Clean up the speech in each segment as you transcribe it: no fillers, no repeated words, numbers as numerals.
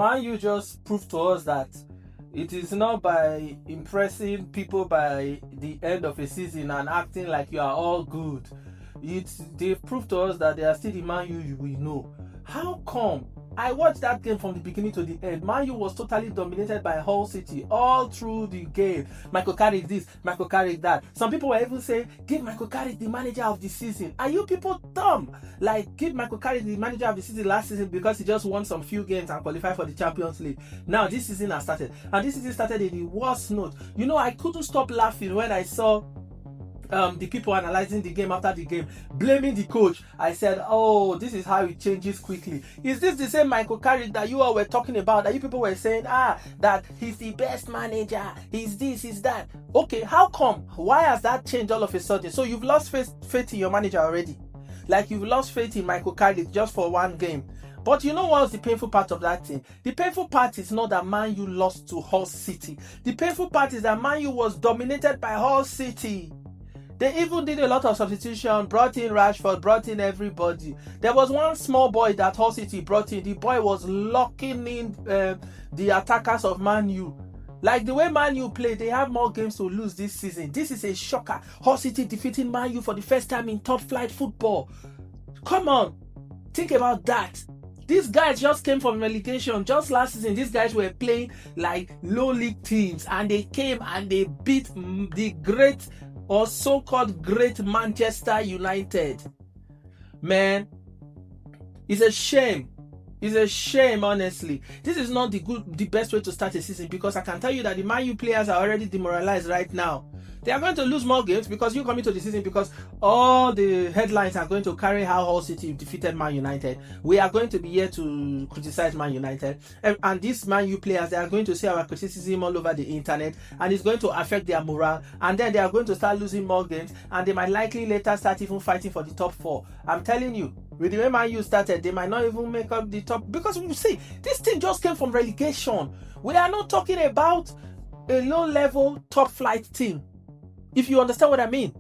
Man, you just proved to us that it is not by impressing people by the end of a season and acting like you are all good. They've proved to us that they are still the Man U we know. How come? I watched that game from the beginning to the end. Man U was totally dominated by Hull City all through the game. Michael Carrick this, Michael Carrick that. Some people were even saying, give Michael Carrick the manager of the season. Are you people dumb? Like, give Michael Carrick the manager of the season last season because he just won some few games and qualified for the Champions League. Now, this season has started. And this season started in the worst note. You know, I couldn't stop laughing when I saw the people analyzing the game after the game, blaming the coach. I said, oh, this is how it changes quickly. Is this the same Michael Carrick that you all were talking about, that you people were saying, that he's the best manager, he's this, he's that? Okay, how come? Why has that changed all of a sudden? So you've lost faith in your manager already. Like you've lost faith in Michael Carrick just for one game. But you know what's the painful part of that thing? The painful part is not that Man U lost to Hull City. The painful part is that Man U was dominated by Hull City. They even did a lot of substitution, brought in Rashford, brought in everybody. There was one small boy that Hull City brought in. The boy was locking in the attackers of Man U. Like the way Man U play, they have more games to lose this season. This is a shocker. Hull City defeating Man U for the first time in top flight football. Come on, think about that. These guys just came from relegation. Just last season, these guys were playing like low league teams, and they came and they beat the great or so-called great Manchester United. Man, it's a shame. It's a shame, honestly. This is not the best way to start a season, because I can tell you that the Man U players are already demoralized right now. They are going to lose more games because you coming to the season, because all the headlines are going to carry how Hull City defeated Man United. We are going to be here to criticize Man United, and these Man U players, they are going to see our criticism all over the internet, and it's going to affect their morale, and then they are going to start losing more games, and they might likely later start even fighting for the top 4. I'm telling you, with the way Man U started, they might not even make up the top, because you see, this team just came from relegation. We are not talking about a low-level top-flight team, if you understand what I mean.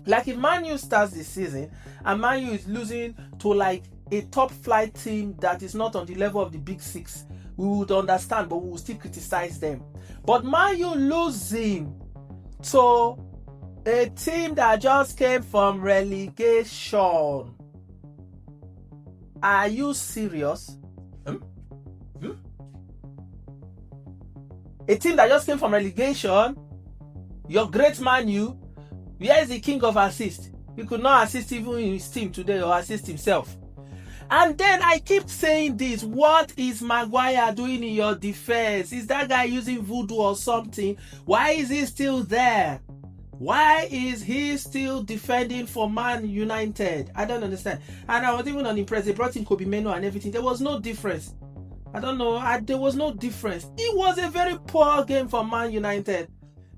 Like if Man U starts this season and Man U is losing to like a top-flight team that is not on the level of the Big Six, we would understand, but we will still criticize them. But Man U losing to a team that just came from relegation. Are you serious? A team that just came from relegation, your great Man U, where is the king of assist? He could not assist even in his team today, or assist himself. And then I keep saying this, what is Maguire doing in your defense? Is that guy using voodoo or something? Why is he still there? Why is he still defending for Man United? I don't understand. And I was even unimpressed. They brought in Kobe Meno and everything. There was no difference. I don't know. There was no difference. It was a very poor game for Man United.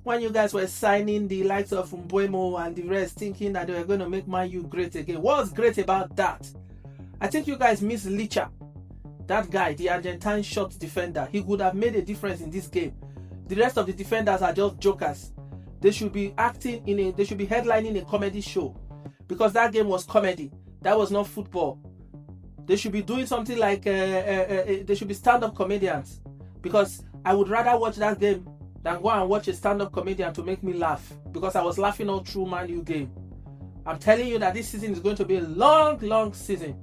When you guys were signing the likes of Mbeumo and the rest, thinking that they were going to make Man U great again. What's great about that? I think you guys miss Licha. That guy, the Argentine shot defender. He would have made a difference in this game. The rest of the defenders are just jokers. They should be they should be headlining a comedy show, because that game was comedy. That was not football. They should be doing something like they should be stand-up comedians, because I would rather watch that game than go and watch a stand-up comedian to make me laugh, because I was laughing all through Man U game. I'm telling you that this season is going to be a long season,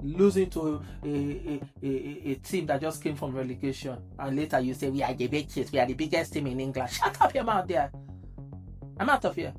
losing to a team that just came from relegation, and later you say we are the biggest, we are the biggest team in England. Shut up your mouth there. I'm out of here.